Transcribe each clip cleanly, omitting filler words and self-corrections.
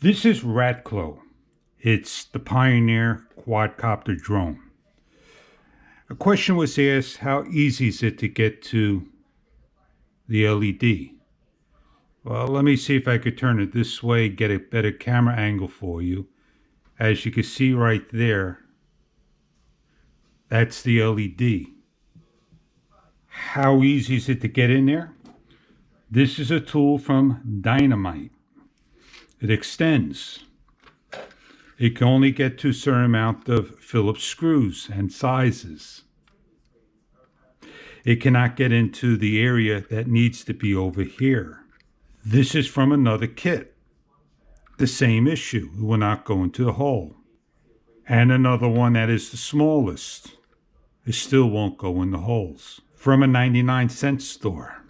This is radclo. It's the Pioneer quadcopter drone. A question was asked, how easy is it to get to the LED? Well, let me see if I could turn it this way, get a better camera angle for you. As you can see right there, that's the LED. How easy is it to get in there? This is a tool from Dynamite. It extends. It can only get to a certain amount of Phillips screws and sizes. It cannot get into the area that needs to be over here. This is from another kit. The same issue. It will not go into the hole. And another one that is the smallest. It still won't go in the holes. From a 99-cent store.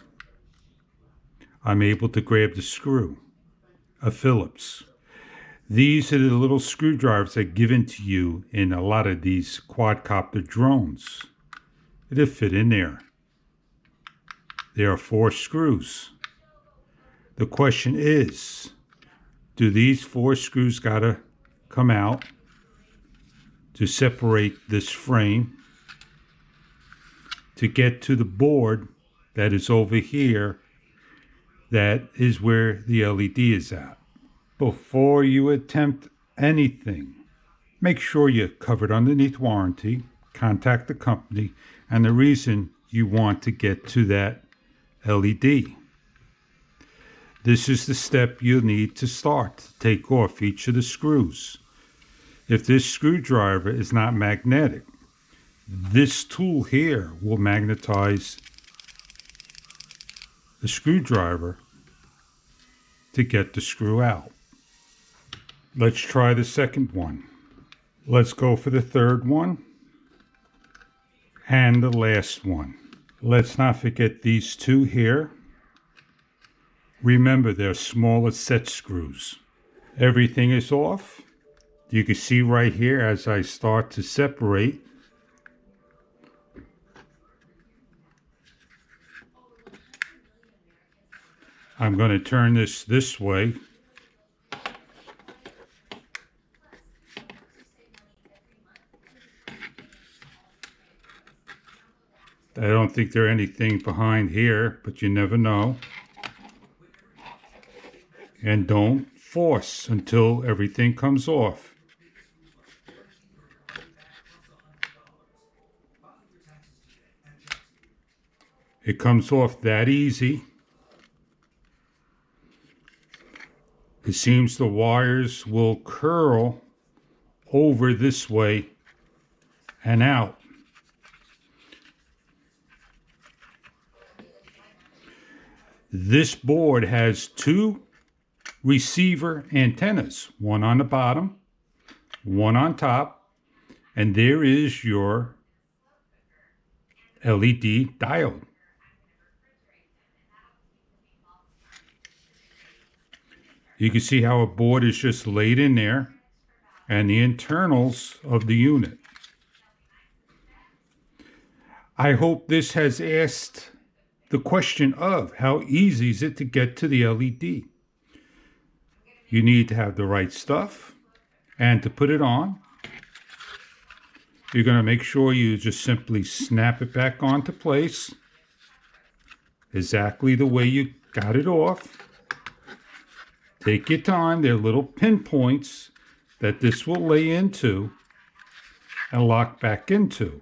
I'm able to grab the screw. A Phillips. These are the little screwdrivers that are given to you in a lot of these quadcopter drones. It'll fit in there. There are 4 screws. The question is, do these 4 screws gotta come out to separate this frame to get to the board that is over here, that is where the LED is at? Before you attempt anything, make sure you're covered underneath warranty, contact the company, and the reason you want to get to that LED. This is the step you'll need to start to take off each of the screws. If this screwdriver is not magnetic, this tool here will magnetize the screwdriver to get the screw out. Let's try the second one. Let's go for the third one and the last one. Let's not forget these 2 here. Remember, they're smaller set screws. Everything is off. You can see right here as I start to separate. I'm going to turn this way. I don't think there's anything behind here, but you never know. And don't force until everything comes off. It comes off that easy. It seems the wires will curl over this way and out. This board has 2 receiver antennas, one on the bottom, one on top, and there is your LED diode. You can see how a board is just laid in there and the internals of the unit. I hope this has asked the question of how easy is it to get to the LED. You need to have the right stuff, and to put it on, you're going to make sure you just simply snap it back onto place exactly the way you got it off. Take your time. There are little pinpoints that this will lay into and lock back into.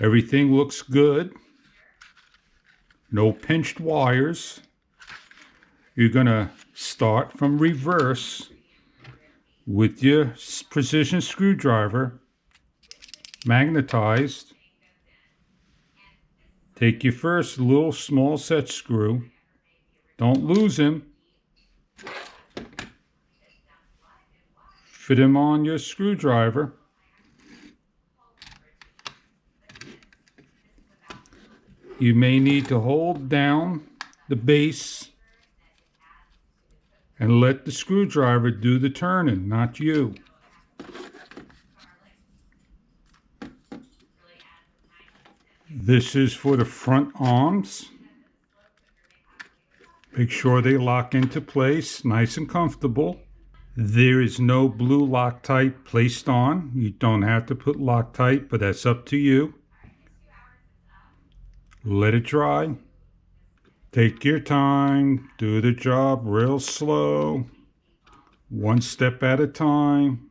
Everything looks good. No pinched wires. You're going to start from reverse with your precision screwdriver magnetized. Take your first little small set screw. Don't lose him. Fit him on your screwdriver. You may need to hold down the base and let the screwdriver do the turning, not you. This is for the front arms. Make sure they lock into place, nice and comfortable. There is no blue Loctite placed on. You don't have to put Loctite, but that's up to you. Let it dry. Take your time. Do the job real slow. One step at a time.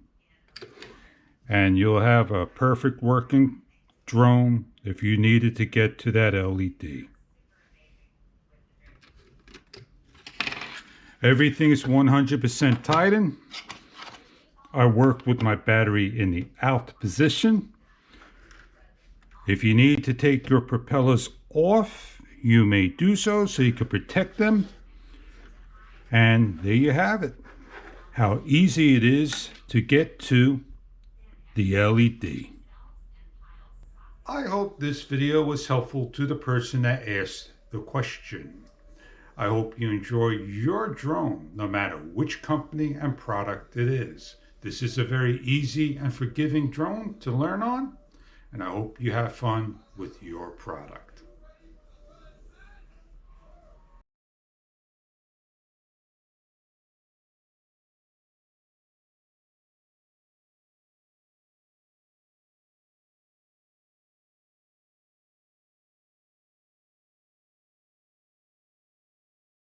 And you'll have a perfect working drone if you needed to get to that LED. Everything is 100% tightened. I work with my battery in the out position. If you need to take your propellers off, you may do so you can protect them. And there you have it. How easy it is to get to the LED. I hope this video was helpful to the person that asked the question. I hope you enjoy your drone, no matter which company and product it is. This is a very easy and forgiving drone to learn on, and I hope you have fun with your product.